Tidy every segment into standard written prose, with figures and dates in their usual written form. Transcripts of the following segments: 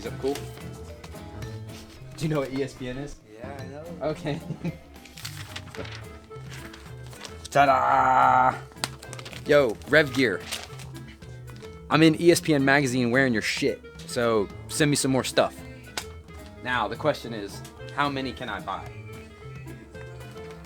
See something cool? Do you know what ESPN is? Yeah, I know. Okay. Ta-da! Yo, Rev Gear. I'm in ESPN magazine wearing your shit, so send me some more stuff. Now, the question is, how many can I buy?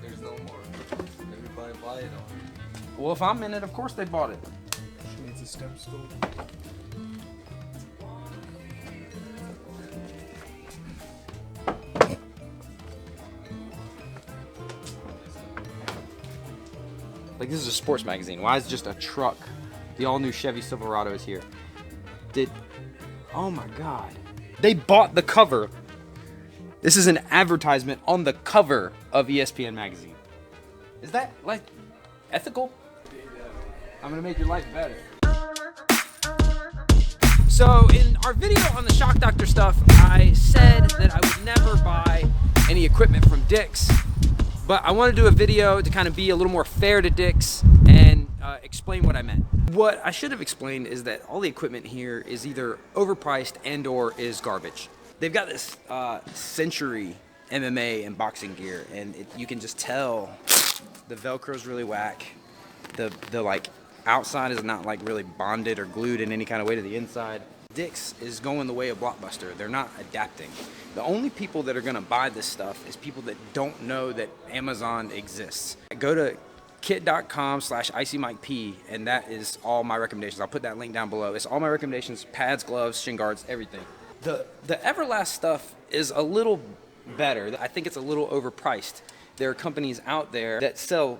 There's no more. Everybody buy it all. Well, if I'm in it, of course they bought it. She needs a step stool. Like, this is a sports magazine. Why is just a truck? The all-new Chevy Silverado is here. Oh my God. They bought the cover. This is an advertisement on the cover of ESPN magazine. Is that, like, ethical? I'm gonna make your life better. So, in our video on the Shock Doctor stuff, I said that I would never buy any equipment from Dick's. But I want to do a video to kind of be a little more fair to Dick's and explain what I meant. What I should have explained is that all the equipment here is either overpriced and or is garbage. They've got this Century MMA and boxing gear, and you can just tell the Velcro's really whack. The like outside is not like really bonded or glued in any kind of way to the inside. Dick's is going the way of Blockbuster. They're not adapting. The only people that are gonna buy this stuff is people that don't know that Amazon exists. Go to kit.com/IcyMikeP, and that is all my recommendations. I'll put that link down below. It's all my recommendations: pads, gloves, shin guards, everything. The Everlast stuff is a little better. I think it's a little overpriced. There are companies out there that sell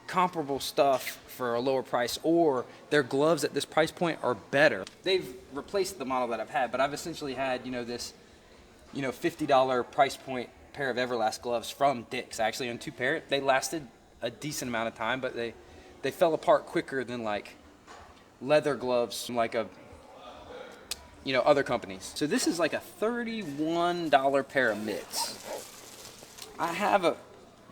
comparable stuff for a lower price, or their gloves at this price point are better. They've replaced the model that I've had, but I've essentially had, this, $50 price point pair of Everlast gloves from Dick's. I actually own 2 pair. They lasted a decent amount of time, but they fell apart quicker than like leather gloves from like other companies. So this is like a $31 pair of mitts. I have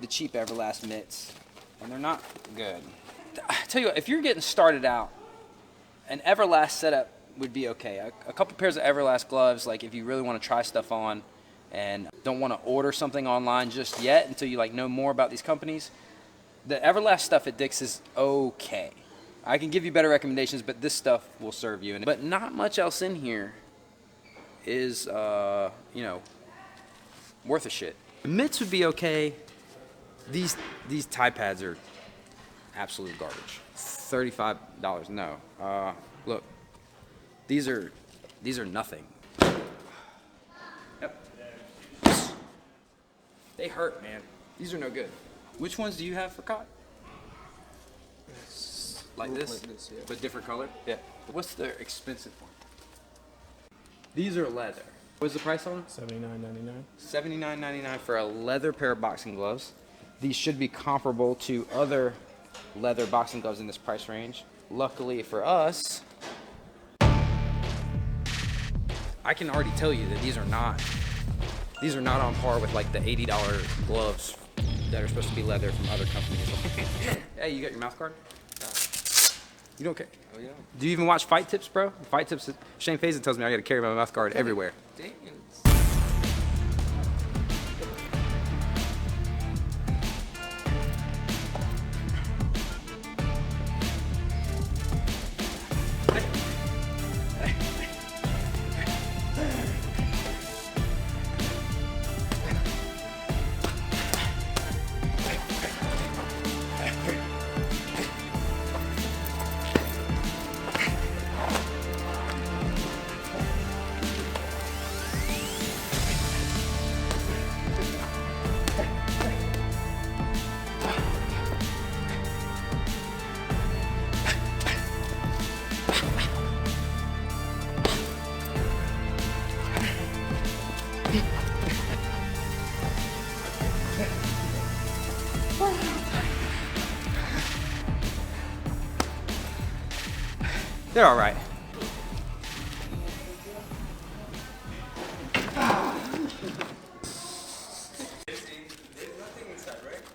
the cheap Everlast mitts, and they're not good. I tell you what, if you're getting started out, an Everlast setup would be okay. A couple pairs of Everlast gloves, like if you really want to try stuff on and don't want to order something online just yet until you know more about these companies, the Everlast stuff at Dick's is okay. I can give you better recommendations, but this stuff will serve you. But not much else in here is, worth a shit. Mitts would be okay. These tie pads are absolute garbage. $35, no. Look, these are nothing. Yep. They hurt, man. These are no good. Which ones do you have for cot? Like this? Like this, yeah. But different color? Yeah. What's the expensive one? These are leather. What's the price on them? $79.99. $79.99 for a leather pair of boxing gloves. These should be comparable to other leather boxing gloves in this price range. Luckily for us, I can already tell you that these are not on par with like the $80 gloves that are supposed to be leather from other companies. Hey, you got your mouth guard? You don't care? Oh yeah. Do you even watch Fight Tips, bro? Fight Tips, Shane Faison tells me I gotta carry my mouth guard everywhere. Dang it. They're all right.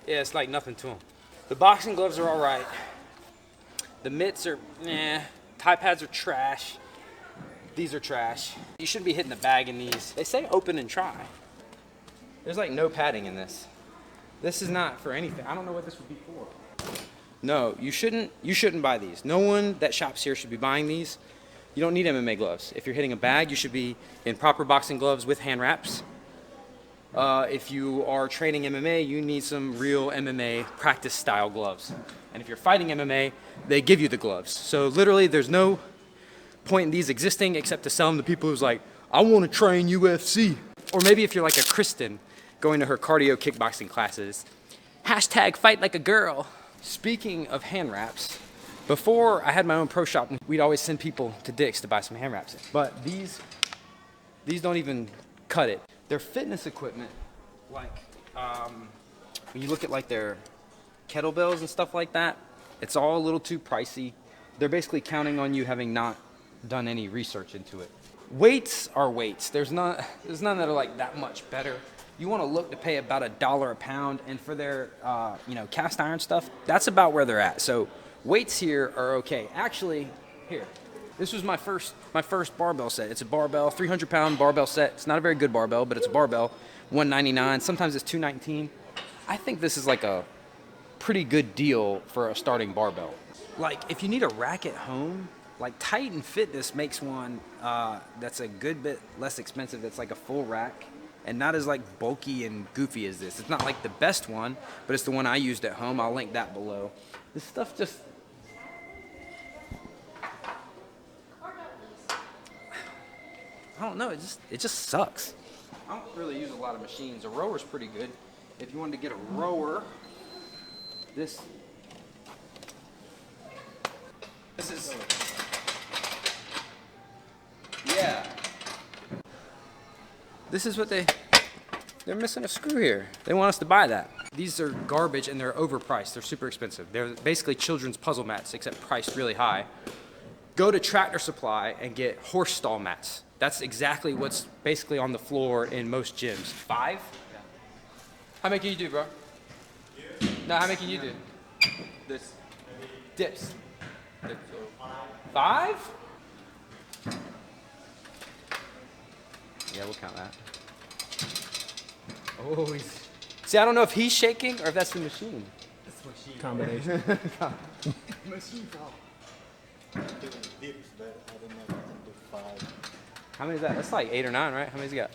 Yeah, it's like nothing to them. The boxing gloves are all right. The mitts are, Tie pads are trash. These are trash. You shouldn't be hitting the bag in these. They say open and try. There's like no padding in this. This is not for anything. I don't know what this would be for. No, you shouldn't buy these. No one that shops here should be buying these. You don't need MMA gloves. If you're hitting a bag, you should be in proper boxing gloves with hand wraps. If you are training MMA, you need some real MMA practice style gloves. And if you're fighting MMA, they give you the gloves. So literally there's no point in these existing except to sell them to people who's like, I want to train UFC. Or maybe if you're like a Kristen going to her cardio kickboxing classes. Hashtag fight like a girl. Speaking of hand wraps, before I had my own pro shop, we'd always send people to Dick's to buy some hand wraps. But these don't even cut it. They're fitness equipment, like when you look at like their kettlebells and stuff like that, it's all a little too pricey. They're basically counting on you having not done any research into it. Weights are weights. There's none that are like that much better. You want to look to pay about $1 a pound, and for their cast iron stuff, that's about where they're at. So weights here are okay. Actually, here. This was my first barbell set. It's a barbell, 300-pound barbell set. It's not a very good barbell, but it's a barbell. $199. Sometimes it's $219. I think this is like a pretty good deal for a starting barbell. Like if you need a rack at home, like Titan Fitness makes one that's a good bit less expensive. That's like a full rack and not as like bulky and goofy as this. It's not like the best one, but it's the one I used at home. I'll link that below. This stuff just. I don't know, it just sucks. I don't really use a lot of machines. A rower's pretty good. If you wanted to get a rower, this is, yeah. This is what they're missing a screw here. They want us to buy that. These are garbage and they're overpriced. They're super expensive. They're basically children's puzzle mats, except priced really high. Go to Tractor Supply and get horse stall mats. That's exactly what's basically on the floor in most gyms. 5? Yeah. How many can you do, bro? No, how many can you do? This. Dips. 5? Yeah, we'll count that. Oh, he's. See, I don't know if he's shaking or if that's the machine. It's machine. Combination. Machine. Dips, but I don't know if I can do 5. How many is that? That's like 8 or 9, right? How many's he got?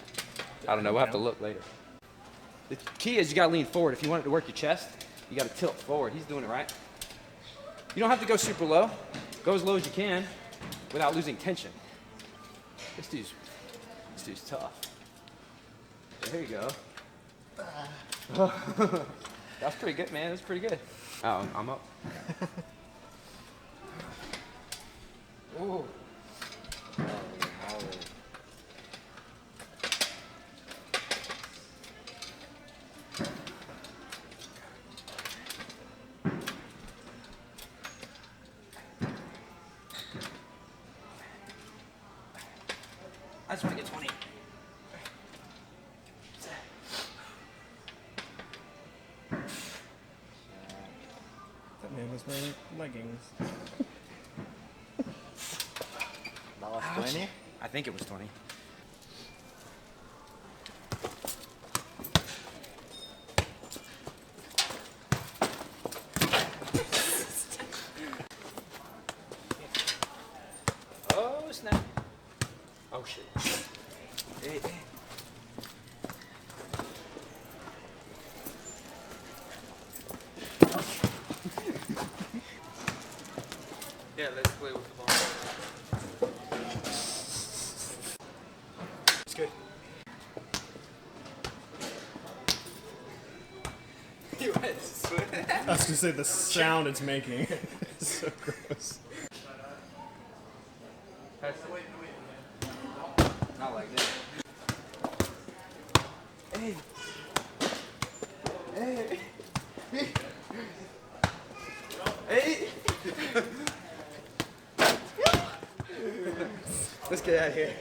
I don't know. We'll have to look later. The key is you got to lean forward. If you want it to work your chest, you got to tilt forward. He's doing it right. You don't have to go super low. Go as low as you can without losing tension. This dude's tough. There you go. That's pretty good, man. That's pretty good. Oh, I'm up. Ooh. I just want to get 20. That man was wearing leggings. That was 20? I think it was 20. Oh, snap. Oh, shit. Hey, hey. Yeah, let's play with the ball. It's good. I was gonna say the sound it's making. It's so gross. Not like this. Hey. Hey. Hey. Let's get out of here.